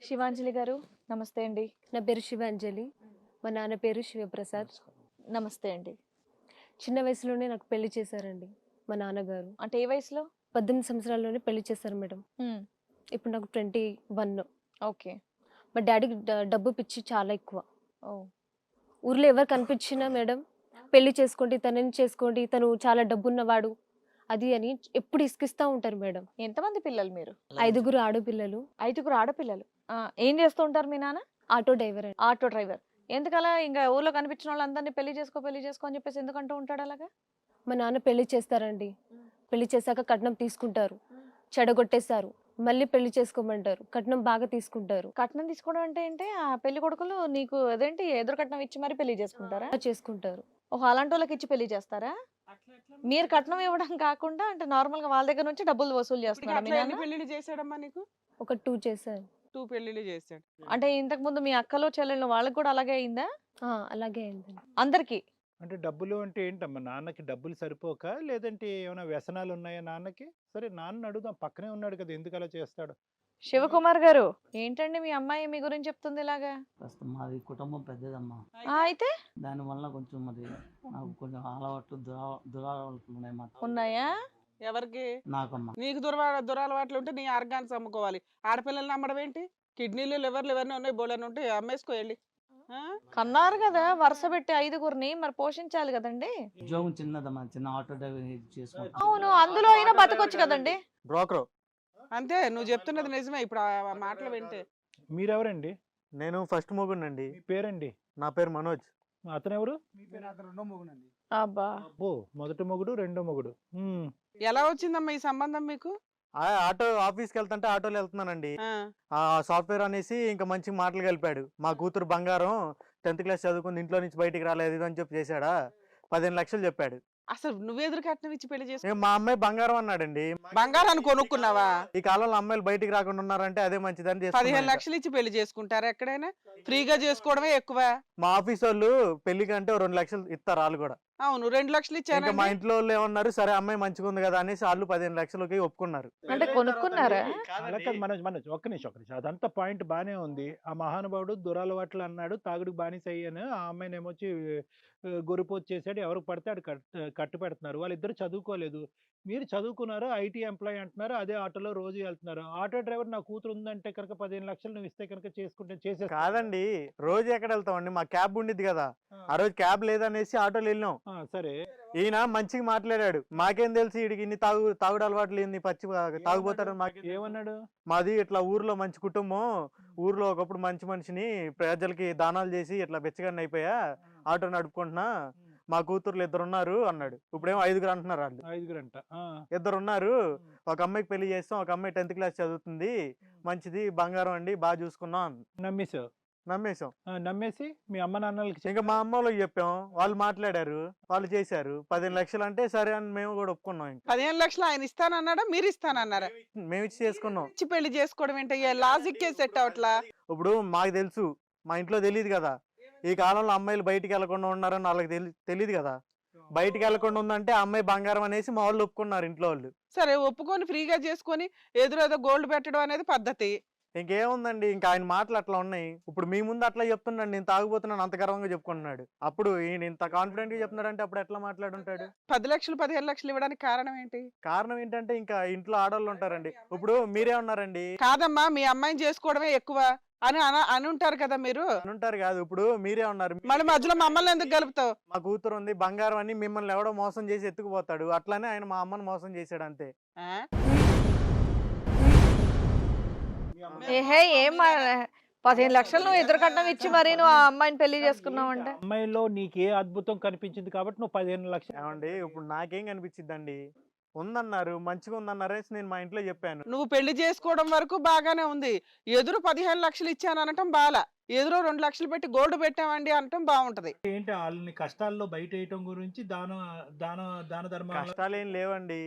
శివాంజలి గారు నమస్తే అండి. నా పేరు శివాంజలి. మా నాన్న పేరు శివప్రసాద్. నమస్తే అండి. చిన్న వయసులోనే నాకు పెళ్లి చేశారండి మా నాన్నగారు. అంటే ఏ వయసులో? 18 సంవత్సరాల్లోనే పెళ్లి చేశారు మేడం. హ్మ్. ఇప్పుడు నాకు 21. ఓకే. మా డ్యాడీకి డబ్బు పిచ్చి చాలా ఎక్కువ. ఓహ్! ఊర్లో ఎవరు కనిపించినా మేడం పెళ్లి చేసుకోండి, తనని చేసుకోండి, తను చాలా డబ్బున్నవాడు అది అని ఎప్పుడు ఇసుకిస్తా ఉంటారు మేడం. ఎంతమంది పిల్లలు మీరు? 5 ఆడపిల్లలు. 5గురు ఆడపిల్లలు. ఆ! ఏం చేస్తూ ఉంటారు మీ నాన్న? ఆటో డ్రైవర్ అండి. Auto driver. ఎందుకలా ఇంగ ఊర్లో కనిపించిన వాళ్ళందరిని పెళ్లి చేసుకో, పెళ్లి చేసుకో అని చెప్పేసి ఎందుకంటూ ఉంటాడు అలాగా? మా నాన్న పెళ్లి చేస్తారండి. పెళ్లి చేశాక కట్నం తీసుకుంటారు. చెడగొట్టేస్తారు. మళ్ళీ పెళ్లి చేసుకోమంటారు. కట్నం బాగా తీసుకుంటారు. కట్నం తీసుకోవడం అంటే ఏంటి? ఆ పెళ్లి కొడుకులు నీకు అదేంటి ఎదురు కట్నం ఇచ్చి మరి పెళ్లి చేసుకుంటారా? చేసుకుంటారు. ఓహో! అలాంటోళ్ళకి ఇచ్చి పెళ్లి చేస్తారా? మీరు కట్నం ఇవ్వడం కాకుండా అంటే నార్మల్‌గా వాళ్ళ దగ్గర నుంచి డబ్బులు వసూలు ఇప్పటికి చేస్తున్నాడా మీ అట్లా ఎన్ని నాన్న? పెళ్లిళ్ళు చేశాడమ్మా నీకు? ఒక 2 చేశారు. 2 పెళ్లిళ్ళు చేశాడు. అంటే ఇంతకు ముందు మీ అక్కలు, చెల్లెళ్ళు వాళ్ళకి కూడా అలాగే అయిందా? అలాగే అయిందండి. అందరికి? అంటే డబ్బులు అంటే ఏంటమ్మా? నాన్నకి డబ్బులు సరిపోక? లేదంటే ఏమైనా వ్యసనాలున్నాయా నాన్నకి? సరే నాన్నని అడుగుదాం. పక్కనే ఉన్నాడు కదా! ఎందుకలా చేస్తాడు? శివకుమార్ గారు, ఏంటండి మీ అమ్మాయి మీ గురించి చెప్తుంది ఇలాగా? ప్రస్తుతం మాది కుటుంబం పెద్దదమ్మా. అయితే? దానివల్ల కొంచెం మరి నాకు కొంచెం అలవాట్లు దురలవాట్లు ఉన్నాయి మాట. ఉన్నాయా? ఎవరికి? నాకమ్మా. నీకు దురలవాట్లు ఉంటే నీ ఆర్గాన్స్ అమ్ముకోవాలి. ఆడపిల్లల్ని అమ్మడం ఏంటి? కిడ్నీలు, లివర్లు ఇవన్నీ ఉన్నాయి, బోలెన్ని ఉంటాయి, అమ్మేసుకో వెళ్ళి. ఆ? కన్నారు కదా వరుస పెట్టి 5గురిని, మరి పోషించాలి కదండి. ఉద్యోగం చిన్నదమ్మా, చిన్న ఆటో డ్రైవర్ చేసుకుంటా. అవును, అందులో అయినా బతకొచ్చు కదండి. బ్రోకరు. అంతే, నువ్వు చెప్తున్నది నిజమే. ఇప్పుడు ఆ మాటలు వింటే మీరెవరండి? నేను ఫస్ట్ మొగుడినండి. మీ పేరండి? నా పేరు మనోజ్. అతనెవరు? అబ్బా, అబ్బో! మొదటి మొగుడు, రెండో మొగుడు. ఎలా వచ్చిందమ్మా ఈ సంబంధం మీకు? ఆటో ఆఫీస్కి వెళ్తుంటే ఆటోలో వెళ్తున్నానండి. ఆ, ఆ సాఫ్ట్వేర్ అనేసి ఇంకా మంచి మాటలు కలిపాడు. మా కూతురు బంగారం 10th క్లాస్ చదువుకుంది, ఇంట్లో నుంచి బయటికి రాలేదు ఇది అని చెప్పి చేశాడా. 15 లక్షలు చెప్పాడు. అసలు నువ్వెదురు కట్నం ఇచ్చి పెళ్లి చేసుకో? మా అమ్మాయి బంగారం అన్నాడండి. బంగారాన్ని కొనుక్కున్నావా? ఈ కాలంలో అమ్మాయిలు బయటికి రాకుండా ఉన్నారంటే అదే మంచిదని 15 చేసుకున్నాను. లక్షలు ఇచ్చి పెళ్లి చేసుకుంటారా ఎక్కడైనా? ఫ్రీగా చేసుకోవడమే ఎక్కువ. మా ఆఫీస్ వాళ్ళు పెళ్లికంటే 2 లక్షలు ఇస్తారు వాళ్ళు కూడా. అవును, 2 లక్షలు ఇంకా మా ఇచ్చాను. ఇంట్లో వాళ్ళు ఏమన్నారు, సరే అమ్మాయి మంచిగా ఉంది కదా అనేసి వాళ్ళు 15 లక్షలకి ఒప్పుకున్నారు. అంటే కొనుక్కున్నారా? అలా కాదు మనోజ్, ఒక్క నిమిషం. అదంతా పాయింట్ బానే ఉంది. ఆ మహానుభావుడు దురలవాట్లు అన్నాడు, తాగుడుకు బానిస అయ్యాను, ఆ అమ్మాయిని ఏమొచ్చి గొరిపోతు చేశాడు, ఎవరికి పడితే ఆడు కట్టు పెడుతున్నారు. వాళ్ళిద్దరు చదువుకోలేదు. మీరు చదువుకున్నారు, ఐటీ ఎంప్లాయ్ అంటున్నారు, అదే ఆటోలో రోజు వెళ్తున్నారు. ఆటో డ్రైవర్ నా కూతురు ఉందంటే కనుక 15 లక్షలు నువ్వు ఇస్తే కనుక చేసుకుంటే చేసే కాదండి, రోజు ఎక్కడ వెళ్తామండి, మా క్యాబ్ ఉండిద్ది కదా. ఆ రోజు క్యాబ్ లేదనేసి ఆటోలో వెళ్ళినాం. సరే ఈయన మంచిగా మాట్లాడాడు. మాకేం తెలుసు వీడికి ఇన్ని తాగుడు అలవాట్లు ఏంది, పచ్చి తాగుపోతాడు. మాకు ఏమన్నాడు? మాది ఇట్లా ఊర్లో మంచి కుటుంబం, ఊర్లో ఒకప్పుడు మంచి మనిషిని, ప్రజలకి దానాలు చేసి ఇట్లా బెచ్చగాన్ని అయిపోయా, ఆటో నడుపుకుంటున్నా, మా కూతుర్లు 2 ఉన్నారు అన్నాడు. ఇప్పుడేమో 5 అంటున్నారు వాళ్ళు. 5 2 ఉన్నారు, ఒక అమ్మాయికి పెళ్లి చేస్తాం, ఒక అమ్మాయి 10th క్లాస్ చదువుతుంది, మంచిది, బంగారం అండి, బాగా చూసుకున్నాం. నమ్మేశావు? నమ్మేశాం. నమ్మేసి మీ అమ్మ నాన్నలకి ఇంకా మా అమ్మ వాళ్ళకి చెప్పాం, వాళ్ళు మాట్లాడారు, వాళ్ళు చేశారు. 15 లక్షలు అంటే సరే అని మేము కూడా ఒప్పుకున్నాం. ఇంకా 15 లక్షలు ఆయన ఇస్తానన్నాడా, మీరు ఇస్తానన్నారా? మేము ఇచ్చి చేసుకున్నాం. ఇచ్చి పెళ్లి చేసుకోవడం ఏంటయ్యా? లాజిక్ సెట్ అవట్లా. ఇప్పుడు మాకు తెలుసు, మా ఇంట్లో తెలియదు కదా. ఈ కాలంలో అమ్మాయిలు బయటికి వెళ్లకుండా ఉన్నారని వాళ్ళకి తెలియదు కదా. బయటికి వెళ్లకుండా ఉందంటే ఆ అమ్మాయి బంగారం అనేసి మా వాళ్ళు ఒప్పుకున్నారు ఇంట్లో వాళ్ళు. సరే, ఒప్పుకొని ఫ్రీగా చేసుకొని ఎదురేదో గోల్డ్ పెట్టడం అనేది పద్ధతి. ఇంకేముందండి, ఇంకా ఆయన మాటలు అట్లా ఉన్నాయి. ఇప్పుడు మీ ముందు అట్లా చెప్తున్నాడు, నేను తాగుపోతున్నాను అంత గర్వంగా చెప్పుకుంటున్నాడు. అప్పుడు ఈయన ఇంత కాన్ఫిడెంట్ గా చెప్తున్నాడు అంటే అప్పుడు ఎట్లా మాట్లాడుంటాడు? 10 లక్షలు 15 లక్షలు ఇవ్వడానికి కారణం ఏంటి? కారణం ఏంటంటే ఇంకా ఇంట్లో ఆడవాళ్ళు ఉంటారండి. ఇప్పుడు మీరే ఉన్నారండి, కాదమ్మా, మీ అమ్మాయిని చేసుకోవడమే ఎక్కువ అని అని ఉంటారు కదా మీరు. అని ఉంటారు కాదు. ఇప్పుడు మీరే ఉన్నారు, మళ్ళీ మధ్యలో మమ్మల్ని ఎందుకు కలుపుతావు? మా కూతురు ఉంది బంగారం అని మిమ్మల్ని ఎవడో మోసం చేసి ఎత్తుకుపోతాడు. అట్లానే ఆయన మా అమ్మని మోసం చేశాడు అంతే. ఆ? ఏహే, 15 లక్షలు నువ్వు ఎదురు కట్నం ఇచ్చి మరి నువ్వు ఆ అమ్మాయిని పెళ్లి చేసుకున్నావు అంటే? అమ్మాయిలో నీకే అద్భుతం కనిపించింది కాబట్టి నువ్వు 15 లక్షలు. ఏమండి, ఇప్పుడు నాకేం కనిపించిద్దండి, ఉందన్నారు, మంచిగా ఉందన్నారేసి నేను మా ఇంట్లో చెప్పాను. నువ్వు పెళ్లి చేసుకోవడం వరకు బాగానే ఉంది. ఎదురు 15 లక్షలు ఇచ్చాను అనటం బాలా. ఎదురు 2 లక్షలు పెట్టి గోల్డ్ పెట్టామండి అనటం బాగుంటది. ఏంటి వాళ్ళని కష్టాల్లో బయట వేయటం గురించి దాన ధర్మాలు కష్టాలేం లేవండి,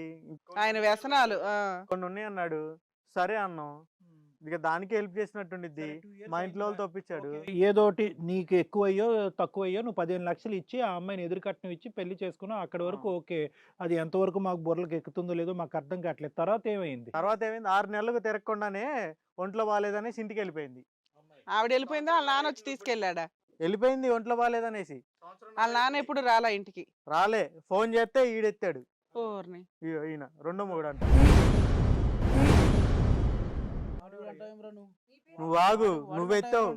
ఆయన వ్యసనాలు. కొన్ని ఉన్నాయి అన్నాడు. సరే అన్నాం. ఇక దానికి హెల్ప్ చేసినట్టుండిద్ది. మా ఇంట్లో వాళ్ళు తప్పించాడు. ఏదోటి నీకు ఎక్కువయ్యో తక్కువయ్యో నువ్వు 15 లక్షలు ఇచ్చి ఆ అమ్మాయిని ఎదురు కట్నం ఇచ్చి పెళ్లి చేసుకున్నావు. అక్కడ వరకు ఓకే. అది ఎంతవరకు మాకు బుర్రలకు ఎక్కుతుందో లేదో మాకు అర్థం కావట్లేదు. తర్వాత ఏమైంది? తర్వాత ఏమైంది, 6 నెలలకు తిరగకుండానే ఒంట్లో బాగాలేదనేసి ఇంటికి వెళ్ళిపోయింది. ఆవిడ వెళ్ళిపోయిందా వాళ్ళ నాన్న వచ్చి తీసుకెళ్ళాడా? వెళ్ళిపోయింది ఒంట్లో బాగాలేదనేసి. వాళ్ళ నాన్న ఎప్పుడు రాలా ఇంటికి? రాలే. ఫోన్ చేస్తే ఈడెత్తాడు. ఓర్ని. ఈయన రెండో మొగుడు అంట. నువ్వు ఆగు, నువ్వు ఎత్తావు.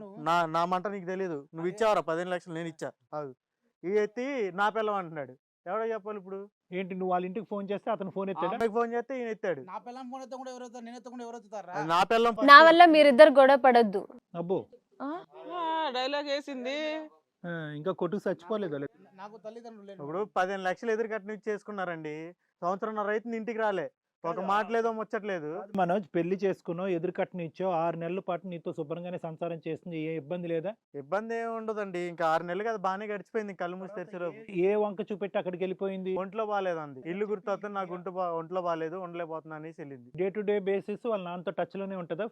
నా మంట నీకు తెలీదు. నువ్వు ఇచ్చావరా 15 లక్షలు? నేను ఇచ్చా. ఆగు. ఈ ఎత్తి నా పిల్లం అంటున్నాడు. ఎవడో చెప్పాలి ఇప్పుడు? ఏంటి నువ్వు వాళ్ళ ఇంటికి ఫోన్ చేస్తే అతను ఫోన్ ఎత్తాడా? అమ్మాయికి ఫోన్ చేస్తే ఈయన ఎత్తాడు. నా పిల్లం ఫోన్ ఎత్తా కూడా ఎవరు ఎత్తారు? నేను ఎత్తకుండా ఎవరు ఎత్తుతారా? అది నా పిల్లం. నా వల్ల మీరిద్దరు గొడవ పడొద్దు. అబ్బో డైలాగ్ వేసింది. ఇంకా కొట్టుకు చచ్చిపోలేదు. నాకు తల్లిదండ్రులు లేరు. ఇప్పుడు 15 లక్షలు ఎదురు కట్నం ఇచ్చేసుకున్నారండి. సంవత్సరంన్నర అయితే ఇంటికి రాలే. ఒక మాటలేదో ముచ్చట్లేదు. మనోజ్ పెళ్లి చేసుకున్నావు, ఎదురు కట్నం ఇచ్చావు, 6 నెలల పాటు నీతో శుభ్రంగానే సంసారం చేస్తుంది. ఏ ఇబ్బంది లేదా? ఇబ్బంది ఏమి ఉండదండి. ఇంకా 6 నెలలు కదా బాగానే గడిచిపోయింది. కళ్ళు మూసి తెరిచేలోపు ఏ వంక చూపెట్టి అక్కడికి వెళ్ళిపోయింది? ఒంట్లో బాగాలేదండి. ఇల్లు గుర్తొస్తుంది. నాకు ఒంట్లో బాగాలేదు, ఉండలేకపోతున్నా అనేసి వెళ్ళింది. డే టు డే బేసిస్ వాళ్ళ నాన్నతో టచ్ లోనే ఉంటుందా?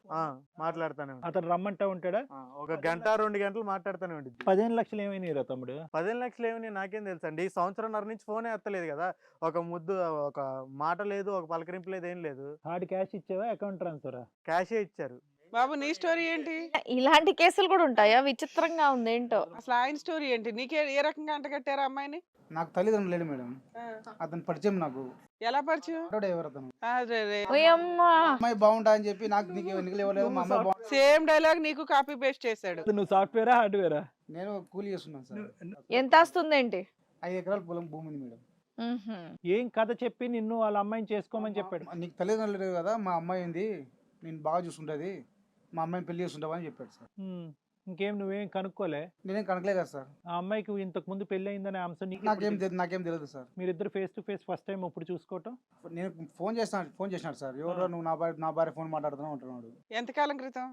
మాట్లాడుతానే ఉంది. అతను రమ్మంటా ఉంటాడా? ఒక గంట 2 గంటలు మాట్లాడుతూనే ఉంటుంది. 15 లక్షలు ఏమైనా తమ్ముడు? 15 లక్షలు ఏమని నాకేం తెలుసండి. సంవత్సరంన్నర నుంచి ఫోనే ఎత్తలేదు కదా. ఒక ముద్దు, ఒక మాట లేదు, ఒక పలకరింపు లేదు, ఏం లేదు. హార్డ్ క్యాష్ ఇచ్చావా, అకౌంట్ ట్రాన్స్ఫరా? క్యాషే ఇచ్చారు. బాబు నీ స్టోరీ ఏంటి? ఇలాంటి కేసులు కూడా ఉంటాయా? విచిత్రంగా ఉంది ఏంటో. అసలు ఆయన స్టోరీ ఏంటి? నీకే ఏ రకంగా అంటగట్టారా అమ్మాయిని? నాకు తల్లిదండ్రులు లేడు మేడం. అతను పరిచయం నాకు. ఎలా పరిచయం? ఎవరు అతను? అరే ఓయమ్మా. అమ్మాయి బాగుంటా అని చెప్పి నాకు నీకు ఎన్నికలు ఇవ్వలేదు. మా అమ్మాయి బాగుంటుంది. సేమ్ డైలాగ్ నీకు కాపీ పేస్ట్ చేశాడు. నువ్వు సాఫ్ట్వేరా హార్డ్వేరా? నేను కూలి చేస్తున్నాను సార్. ఎంత వస్తుందేంటి? 5 ఎకరాల పొలం భూమి ఉంది మేడం. ఏం కథ చెప్పి నిన్ను వాళ్ళ అమ్మాయిని చేసుకోమని చెప్పాడు? నీకు తల్లిదండ్రులు లేరు కదా, మా అమ్మాయి ఉంది, నేను బాగా చూసుకుంటుంది, మా అమ్మాయిని పెళ్లి చేసుకుంటావా అని చెప్పాడు సార్. ఇంకేం నువ్వేం కనుక్కోలే? నేనేం కనకలే కదా సార్. ఆ అమ్మాయికి ఇంతకు ముందు పెళ్లి అయిందనే అంశం నాకేం తెలియదు సార్. మీరిద్దరు face to face first time ఇప్పుడు చూసుకోవటం? నేను ఫోన్ చేసినాడు సార్. ఎవరో నువ్వు నా భార్య ఫోన్ మాట్లాడుతున్నావు అంటున్నాడు. ఎంతకాలం క్రితం?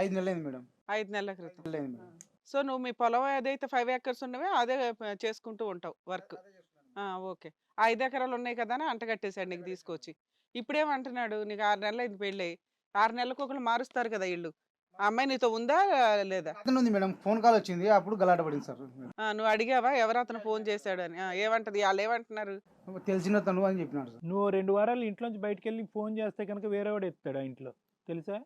5 నెలలు అయింది మేడం. 5 నెలల క్రితం. అయింది మేడం. సో నువ్వు మీ పొలం ఏదైతే 5 acres ఉన్నవే అదే చేసుకుంటూ ఉంటావు వర్క్. ఓకే. 5 ఎకరాలు ఉన్నాయి కదా అని అంటగట్టేశాడు నీకు తీసుకొచ్చి. ఇప్పుడేమంటున్నాడు? నీకు 6 నెలలు అయింది పెళ్ళి. 6 నెలలకు ఒకరు మారుస్తారు కదా ఇల్లు. ఆ అమ్మాయి నీతో ఉందా లేదా? అతను ఉంది మేడం. ఫోన్ కాల్ వచ్చింది, అప్పుడు గలాట పడింది సార్. నువ్వు అడిగావా ఎవరు అతను ఫోన్ చేశాడు అని? ఏమంటది? వాళ్ళు ఏమంటున్నారు? తెలిసిన తను అని చెప్పినాడు సార్. నువ్వు 2 వారాలు ఇంట్లోంచి బయటకు వెళ్ళి ఫోన్ చేస్తే కనుక వేరే వాడు ఎత్తాడు ఆ ఇంట్లో, తెలుసా?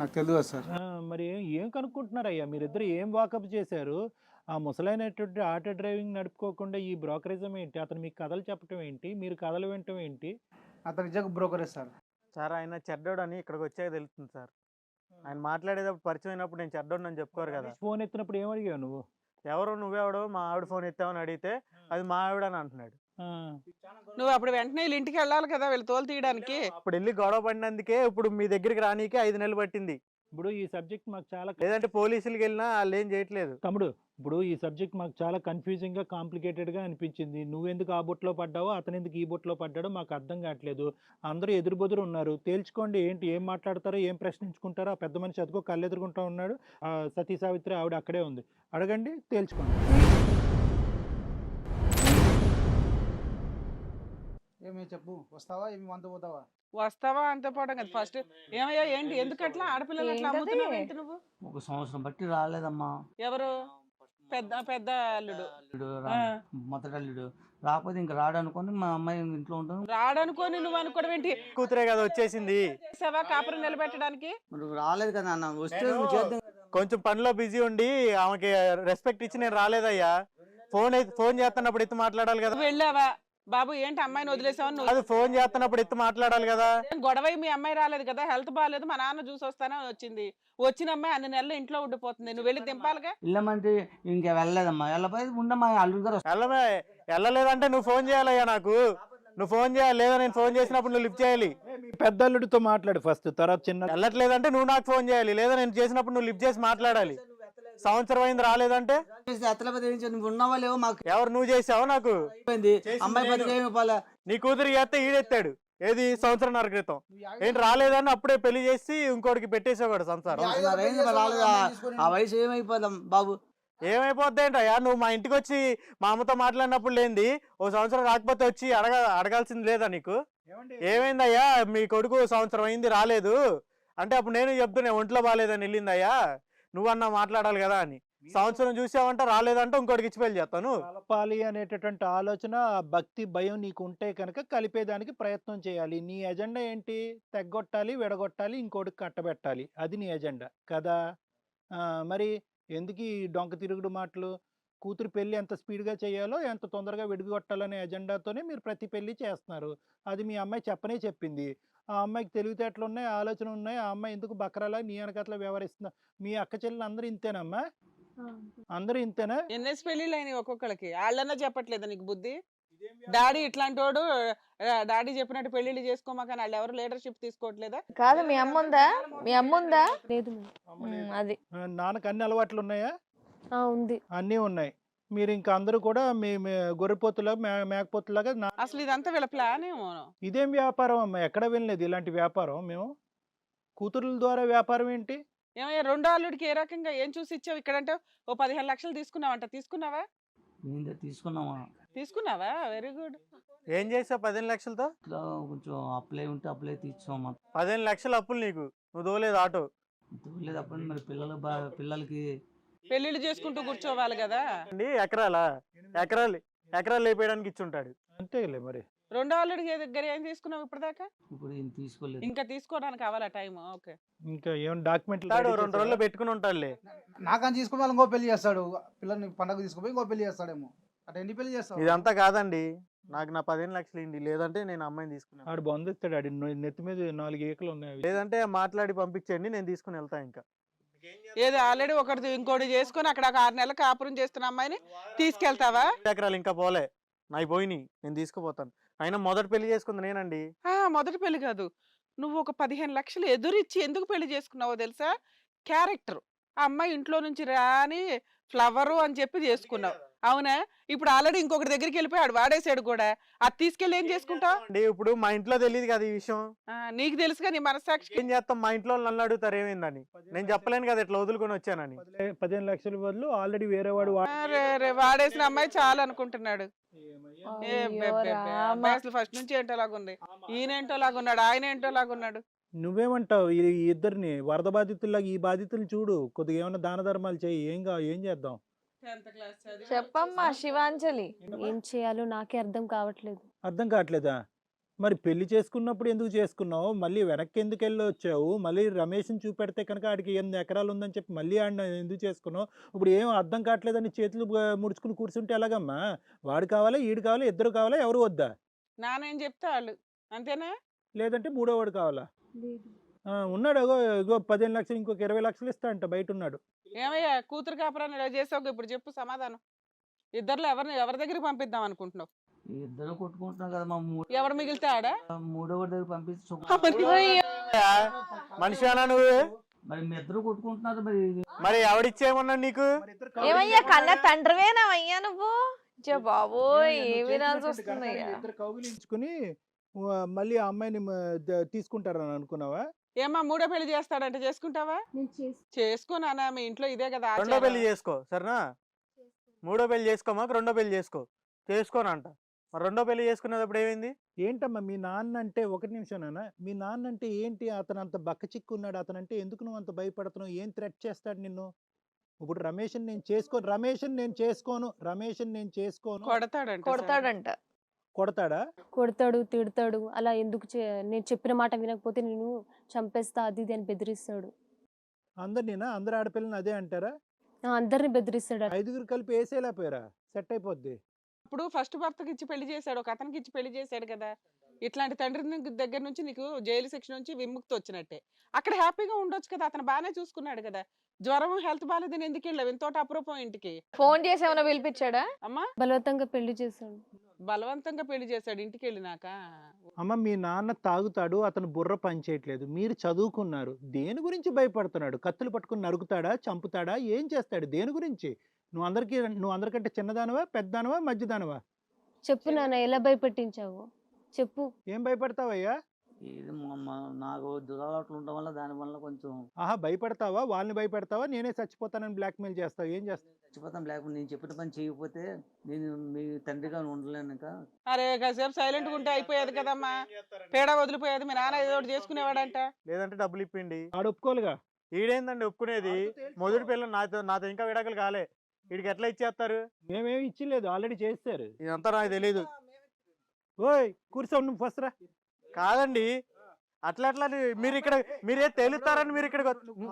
నాకు తెలియదు సార్. మరి ఏం కనుక్కుంటున్నారయ్యా మీరిద్దరు? ఏం వాకప్ చేశారు? ఆ ముసలైనటువంటి ఆటో డ్రైవింగ్ నడుపుకోకుండా ఈ బ్రోకరిజం ఏంటి? అతను మీకు కథలు చెప్పటం ఏంటి? మీరు కథలు వినటం ఏంటి? అతను నిజంగా బ్రోకరే సార్. సార్ ఆయన చెడ్డోడు అని ఇక్కడికి వచ్చాక తెలుస్తుంది సార్. ఆయన మాట్లాడేటప్పుడు పరిచయం అయినప్పుడు నేను చెడ్డోడు అని చెప్పుకోరు కదా. ఫోన్ ఎత్తినప్పుడు ఏమడిగావు నువ్వు? ఎవరు నువ్వెవడో మా ఆవిడ ఫోన్ ఎత్తావని అడిగితే అది మా ఆవిడ అని అంటున్నాడు. నువ్వు అప్పుడు వెంటనే వీళ్ళ ఇంటికి వెళ్ళాలి కదా వీళ్ళు తోలు తీయడానికి. అప్పుడు వెళ్ళి గొడవ పడినందుకే ఇప్పుడు మీ దగ్గరికి రానీకి 5 నెలలు పట్టింది. ఇప్పుడు ఈ సబ్జెక్ట్ మాకు చాలా లేదంటే పోలీసులకి వెళ్ళినా వాళ్ళు ఏం చేయట్లేదు. తమ్ముడు, ఇప్పుడు ఈ సబ్జెక్ట్ మాకు చాలా కన్ఫ్యూజింగ్ గా కాంప్లికేటెడ్ గా అనిపించింది. నువ్వెందుకు ఆ బొట్లో పడ్డావో, అతను ఎందుకు ఈ బొట్లో పడ్డాడో మాకు అర్థం కావట్లేదు. అందరూ ఎదురుబెదురు ఉన్నారు. తేల్చుకోండి ఏంటి, ఏం మాట్లాడతారో, ఏం ప్రశ్నించుకుంటారో. ఆ పెద్ద మనిషి అదిగో కళ్ళెదురుకుంటా ఉన్నాడు. సతీ సావిత్రి ఆవిడ అక్కడే ఉంది. అడగండి, తేల్చుకోండి. ఏమి చెప్పు, వస్తావా? ఏమి వంత పోతావా? వస్తావా అంత పోవడం కదా ఫస్ట్. ఏమయ్యా ఏంటి, ఎందుకు అట్లా ఆడపిల్లలు అట్లా అమ్ముతున్నావు ఏంటి నువ్వు? ఒక సంవత్సరం బట్టి రాలేదమ్మా. ఎవరు? పెద్ద అల్లుడు. మొదటి అల్లుడు రాకపోతే ఇంక రాడనుకొని మా అమ్మాయి ఇంట్లో ఉంటాను. రాడనుకొని నువ్వు అనుకోవడం ఏంటి? కూతురే కదా వచ్చేసింది. చేసావా కాపురం నిలబెట్టడానికి? మరి రాలేదు కదా అన్న. వస్తే నువ్వు చేద్దాం. కొంచెం పనిలో బిజీ ఉండి ఆమెకి రెస్పెక్ట్ ఇచ్చి నేను రాలేదయ్యా. ఫోన్ చేస్తున్నప్పుడు ఎత్తి మాట్లాడాలి కదా. నువ్వు వెళ్ళావా? బాబు ఏంటి అమ్మాయిని వదిలేసావు నువ్వు? అది ఫోన్ చేస్తున్నప్పుడు ఎత్తి మాట్లాడాలి కదా. గొడవ మీ అమ్మాయి రాలేదు కదా, హెల్త్ బాగాలేదు, మా నాన్న చూసి వస్తానని వచ్చింది. వచ్చిన అమ్మాయి అన్ని నెలలు ఇంట్లో ఉండిపోతుంది. నువ్వు వెళ్ళి దింపాలిగా. వెళ్ళమంటే ఇంకా వెళ్ళలేదమ్మా. వెళ్ళపోయి ఉండమ్మా అల్లుడు గారు. వెళ్ళలేదంటే నువ్వు ఫోన్ చేయాలయ్యా నాకు. నువ్వు ఫోన్ చేయాలి, లేదా నేను ఫోన్ చేసినప్పుడు నువ్వు లిఫ్ట్ చేయాలి. పెద్ద అల్లుడితో మాట్లాడు ఫస్ట్, తర్వాత చిన్న. వెళ్ళట్లేదంటే నువ్వు నాకు ఫోన్ చేయాలి, లేదా నేను చేసినప్పుడు నువ్వు లిఫ్ట్ చేసి మాట్లాడాలి. సంవత్సరం అయింది రాలేదంటే నువ్వు ఉన్నావా లేవో మాకు. ఎవరు నువ్వు చేసావు? నాకు అమ్మాయి బతికేమి. నీ కూతురు చేస్తే ఈడెత్తాడు. ఏది 1.5 సంవత్సరాల క్రితం ఏంటి రాలేదని అప్పుడే పెళ్లి చేసి ఇంకోటికి పెట్టేసేవాడు సంసారం. ఆ వయసు ఏమైపోదాం బాబు? ఏమైపోద్ది ఏంటయ్యా? నువ్వు మా ఇంటికి వచ్చి మా అమ్మతో మాట్లాడినప్పుడు లేనిది 1 సంవత్సరం రాకపోతే వచ్చి అడగాల్సింది లేదా నీకు? ఏమైందయ్యా మీ కొడుకు 1 సంవత్సరం అయింది రాలేదు అంటే అప్పుడు నేను చెప్తున్నా ఒంట్లో బాగాలేదని వెళ్ళిందయ్యా, నువ్వన్నా మాట్లాడాలి కదా అని. సంవత్సరం చూసావంటే రాలేదంటే ఇంకోటికి ఇచ్చి పెళ్లి చేస్తాను. కలపాలి అనేటటువంటి ఆలోచన, ఆ భక్తి భయం నీకు ఉంటే కనుక కలిపేదానికి ప్రయత్నం చేయాలి. నీ ఎజెండా ఏంటి? తెగ్గొట్టాలి, విడగొట్టాలి, ఇంకోటికి కట్టబెట్టాలి. అది నీ ఎజెండా కదా. మరి ఎందుకు ఈ డొంక తిరుగుడు మాటలు? కూతురు పెళ్లి ఎంత స్పీడ్గా చేయాలో, ఎంత తొందరగా విడిగొట్టాలనే ఎజెండాతోనే మీరు ప్రతి పెళ్లి చేస్తున్నారు. అది మీ అమ్మాయి చెప్పనే చెప్పింది. ఆ అమ్మాయికి తెలివితేటలు ఉన్నాయి, ఆలోచన ఉన్నాయి. ఆ అమ్మాయి ఎందుకు బకరాలా నీ వెనకట్లా వ్యవహరిస్తున్నా? మీ అక్క చెల్లెలు అందరూ ఇంతేనమ్మా? అందరూ ఇంతేనా? ఎన్ఎస్ పెళ్ళిళ్ళు అయినాయి ఒక్కొక్కళ్ళకి, వాళ్ళన్నా చెప్పట్లేదా నీకు బుద్ధి? డాడీ ఇట్లాంటి వాడు, డాడీ చెప్పినట్టు పెళ్లిళ్ళు చేసుకోమా, కానీ వాళ్ళు ఎవరు లీడర్షిప్ తీసుకోవట్లేదా? కాదు, మీ అమ్మ ఉందా? మీ అమ్మ ఉందా? లేదు మేడం. అది నాన్నకు అన్ని అలవాట్లు ఉన్నాయా? ఉంది. అన్నీ ఉన్నాయి. మీరు ఇంకా అందరూ కూడా మీ మీ గొర్రెపోతులా మేకపోతులాగా అసలు ఇదంతా వీళ్ళ ప్లాన్ ఏమో. ఇదేం వ్యాపారం అమ్మా? ఎక్కడ వినలేదు ఇలాంటి వ్యాపారం మేము. కూతురుల ద్వారా వ్యాపారం ఏంటి? ఏమయ్యా, రెండో అల్లుడికి ఏ రకంగా ఏం చూసి ఇచ్చావు? ఇక్కడంటే ఓ 15 లక్షలు తీసుకున్నావంట, తీసుకున్నావా? నేను తీసుకున్నామా, తీసుకున్నావా? Very good. ఏం చేసావు 15 లక్షలతో? ఇట్లా కొంచెం అప్లై ఉంటే అప్లై తీసుకోమా. 15 లక్షలు అప్పులు నీకు, నువ్వు దోలేదు ఆటో. లేదు అప్పుడు మరి పిల్లలకి పెళ్లిళ్ళు చేసుకుంటూ కూర్చోవాలి కదా. అండి ఎకరాలు లేపేయడానికి ఇచ్చుంటాడు. అంతేలే మరి. రెండో అల్లుడికి దగ్గర ఏం తీసుకున్నావు ఇప్పటిదాకా? ఇప్పుడు ఈయన తీసుకోలేదు. ఇంకా తీసుకోవడానికి కావాలా టైం? ఓకే. ఇంకా ఏమైనా డాక్యుమెంట్లు తాడు 2 రోజుల్లో పెట్టుకుని ఉంటాడులే. నాకని తీసుకుని వాళ్ళు ఇంకో పెళ్లి చేస్తాడు. పిల్లల్ని పండగ తీసుకుపోయి ఇంకో పెళ్లి చేస్తాడేమో. అటు ఎన్ని పెళ్లి చేస్తావు? ఇదంతా కాదండి, నాకు నా 15 లక్షలు ఇండి, లేదంటే నేను అమ్మాయిని తీసుకున్నాను. ఆడు బంధిస్తాడు. ఆడి నెత్తి మీద 4 ఏకలు ఉన్నాయి. లేదంటే మాట్లాడి పంపించండి, నేను తీసుకుని వెళ్తా. ఇంకా ఏదో ఆల్రెడీ ఒకటి ఇంకోటి చేసుకొని అక్కడ ఒక 6 నెలలు కాపురం చేస్తున్న అమ్మాయిని తీసుకెళ్తావా? ఎకరాలు ఇంకా పోలే, నాయి పోయినాయి, నేను తీసుకుపోతాను. అయినా మొదటి పెళ్లి చేసుకుంది నేనండి. మొదటి పెళ్లి కాదు, నువ్వు ఒక 15 లక్షలు ఎదురిచ్చి ఎందుకు పెళ్లి చేసుకున్నావో తెలుసా? క్యారెక్టర్. ఆ అమ్మాయి ఇంట్లో నుంచి రాని ఫ్లవరు అని చెప్పి చేసుకున్నావు, అవునా? ఇప్పుడు ఆల్రెడీ ఇంకొకటి దగ్గరికి వెళ్ళిపోయాడు, వాడేసాడు కూడా. అది తీసుకెళ్ళి ఏం చేసుకుంటావు? అండి ఇప్పుడు మా ఇంట్లో తెలియదు కదా ఈ విషయం. నీకు తెలుసుగా, నీ మనస్సాక్షి. ఏం చేస్తాం, మా ఇంట్లో వాళ్ళు నన్ను అడుగుతారు ఏమైందని. నేను చెప్పలేను కదా ఇట్లా వదులుకొని వచ్చానని. 15 లక్షల బదులు ఆల్రెడీ వేరే వాడు వాడేసిన అమ్మాయి చాలు అనుకుంటున్నాడు. అయ్యో రామ. అసలు ఫస్ట్ నుంచి ఏంటోలాగుంది, ఈయన ఏంటోలాగున్నాడు, ఆయన ఏంటోలాగున్నాడు. నువ్వేమంటావు? ఈ ఇద్దరిని వరద బాధితుల్లాగా ఈ బాధితులు చూడు, కొద్దిగా ఏమైనా దాన ధర్మాలు చేయి. ఏం చేద్దాం? చెప్పమ్మా శివాంజలి. ఏం చేయాలో నాకే అర్థం కావట్లేదు. అర్థం కావట్లేదా? మరి పెళ్లి చేసుకున్నప్పుడు ఎందుకు చేసుకున్నావు? మళ్ళీ వెనక్కి ఎందుకు వెళ్ళి వచ్చావు? మళ్ళీ రమేష్ని చూపెడితే కనుక ఆడికి 8 ఎకరాలు ఉందని చెప్పి మళ్ళీ ఆడిని ఎందుకు చేసుకున్నావు? ఇప్పుడు ఏం అర్థం కావట్లేదని చేతులు ముడుచుకుని కూర్చుంటే ఎలాగమ్మా? వాడు కావాలా, ఈడు కావాలా, ఇద్దరు కావాలా, ఎవరు వద్దా? నానేం చెప్తే వాళ్ళు అంతేనా? లేదంటే మూడో వాడు కావాలా? ఉన్నాడు ఇగో 15 లక్షలు, ఇంకొక 20 లక్షలు ఇస్తా అంట, బయట ఉన్నాడు. ఏమయ్యా, కూతురు కాపురాన్ని ఇలా చేసావు, ఇప్పుడు చెప్పు సమాధానం. ఇద్దరులో ఎవరి దగ్గరికి పంపిద్దాం అనుకుంటున్నావు? ఇద్దరు కొట్టుకుంటున్నాం కదా, మా ఎవరు మిగిలితే ఆడా? మూడోవాడి దగ్గర పంపించి మనిషి అన్నా నువ్వు? మరి మీ ఇద్దరు కొట్టుకుంటున్నారు మరి ఎవడిచ్చేయమన్నాడు నీకు? ఏమయ్యా, కన్న తండ్రివేనావయ్యా నువ్వు? బాబోయ్, ఏ వినాల్సి వస్తుంది? ఇద్దరు కౌగిలించుకుని మళ్ళీ ఆ అమ్మాయిని తీసుకుంటారని అనుకున్నావా? ఏమా, మూడో పెళ్లి చేస్తాడంటే చేసుకుంటావా? చేసుకోనా? మీ ఇంట్లో ఇదే కదా రెండో ఆచారం. పెళ్లి చేసుకో సరేనా? మూడో పెళ్లి చేసుకోమాక రెండో పెళ్లి చేసుకోనంట. మరి రెండో పెళ్లి చేసుకునేటప్పుడు ఏమైంది? ఏంటమ్మా మీ నాన్న అంటే, ఒకటి నిమిషంనా, మీ నాన్న అంటే ఏంటి? అతను అంత బక్క చిక్కున్నాడు, అతనంటే ఎందుకు నువ్వు అంత భయపడుతున్నావు? ఏం థ్రెట్ చేస్తాడు నిన్ను? ఇప్పుడు రమేష్ని నేను చేసుకోను కొడతాడంట. కొడతాడా? కొడతాడు, తిడతాడు. అలా ఎందుకు నేను చెప్పిన మాట వినకపోతే నేను చంపేస్తా, అది ఇది అని బెదిరిస్తాడు. అందరు ఆడపిల్లని అదే అంటారా? అందరిని బెదిరిస్తాడు. 5గురు కలిపి వేసేలేపోయారా? సెట్ అయిపోద్ది. ఇప్పుడు ఫస్ట్ భర్తకి ఇచ్చి పెళ్లి చేశాడు, ఒక అతనికి ఇచ్చి పెళ్లి చేశాడు కదా. ఇట్లాంటి తండ్రి దగ్గర నుంచి నీకు జైలు శిక్ష నుంచి విముక్తి వచ్చినట్టే. అక్కడ హ్యాపీగా ఉండొచ్చు కదా, అతను బాగానే చూసుకున్నాడు కదా. జ్వరం, హెల్త్ బాగాలేదని ఎందుకు వెళ్ళావు ఇంతోటి అప్రూపం ఇంటికి? ఫోన్ చేసి ఏమైనా పిలిపించాడా? అమ్మా, బలవంతంగా పెళ్లి చేశాడు. బలవంతంగా పెళ్లి చేశాడు ఇంటికి వెళ్ళినాక? అమ్మ, మీ నాన్న తాగుతాడు, అతను బుర్ర పని చేయట్లేదు. మీరు చదువుకున్నారు, దేని గురించి భయపడుతున్నాడు? కత్తులు పట్టుకుని నరుకుతాడా, చంపుతాడా, ఏం చేస్తాడు? దేని గురించి? నువ్వు అందరికంటే చిన్నదానవా, పెద్దదానవా, మధ్యదానవా? చెప్పు నాన్న, ఎలా భయపెట్టించావు చెప్పు. ఏం భయపడతావయ్యా? ఇది నాకు దురలవాట్లు ఉండడం వల్ల దానివల్ల కొంచెం ఆహా, భయపడతావా? వాళ్ళని భయపెడతావా? నేనే చచ్చిపోతానని బ్లాక్మెయిల్ చేస్తావు? ఏం చేస్తావు? చచ్చిపోతాం, లేకపోతే నేను చెప్పిన పని చేయకపోతే నేను మీ తండ్రిగా ఉండలేను ఇంకా. అరే కాసేపు సైలెంట్ గా ఉంటే అయిపోయేది కదమ్మా, పేడ వదిలిపోయేది. మీ నాన్న ఏదో ఒకటి చేసుకునేవాడంట. లేదంటే డబ్బులు ఇప్పిండి. ఆడు ఒప్పుకోలుగా. ఈడేందండి ఒప్పుకునేది? మొదటి పిల్లలు నాతో ఇంకా విడాకులు కాలే, వీడికి ఎట్లా ఇచ్చేస్తారు? మేమేమి ఇచ్చిలేదు, ఆల్రెడీ చేస్తారు. ఇదంతా నాకు తెలియదు. ఓయ్ కూర్చో, నువ్వు ఫస్ట్ రా. కాదండి, అట్లా అట్లా మీరు ఇక్కడ మీరే తేలుతారని మీరు ఇక్కడ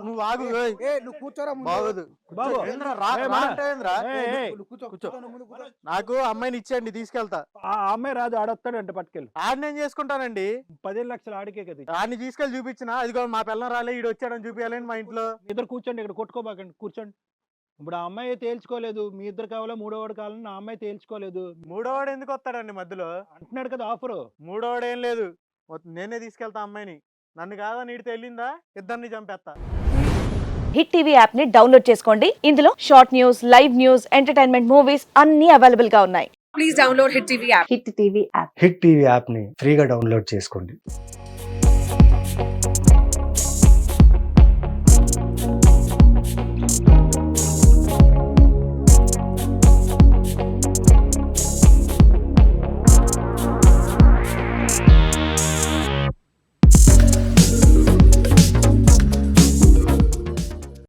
నువ్వు ఆగు. ఓయ్. నువ్వు కూర్చోరా ముందు. బాగోదు. బాబు. ఏంద్రా, రా ఏయ్, రా మన. అంటే ఏంద్రా? ఏయ్, ఏయ్. నువ్వు కూర్చో కూర్చో. నువ్వు ముందు కూర్చో. నాకు అమ్మాయిని ఇచ్చేయండి, తీసుకెళ్తా. ఆ అమ్మాయి రాదు, ఆడొస్తాడు అంటే పట్టుకెళ్ళి. ఆడిని ఏం చేసుకుంటానండి? 15 లక్షలు ఆడికే కదా ఇచ్చింది. ఆడిని తీసుకెళ్ళి చూపించిన, అదిగో మా పిల్లం రాలే, ఈడు వచ్చాడని చూపించాలని మా ఇంట్లో. ఇద్దరు కూర్చోండి, ఇక్కడ కొట్టుకోబాకండి, కూర్చోండి. ఇప్పుడు ఆ అమ్మాయి తేల్చుకోలేదు, మీ ఇద్దరు కావాలా మూడోవాడు కావాలని నా అమ్మాయి తేల్చుకోలేదు మూడోవాడు ఎందుకు వస్తాడండి మధ్యలో? అంటున్నాడు కదా ఆఫరు. మూడోవాడు ఏం లేదు, నేనే తీసుకెళ్తా అమ్మాయిని. నన్ను కాదని ఈడితే వెళ్ళిందా ఇద్దరిని చంపేస్తా. హిట్ టీవీ యాప్ ని డౌన్లోడ్ చేసుకోండి. ఇందులో short news, live news, entertainment movies అన్ని అవైలబుల్ గా ఉన్నాయి. హిట్ టీవీ యాప్ ని ఫ్రీగా డౌన్లోడ్ చేసుకోండి.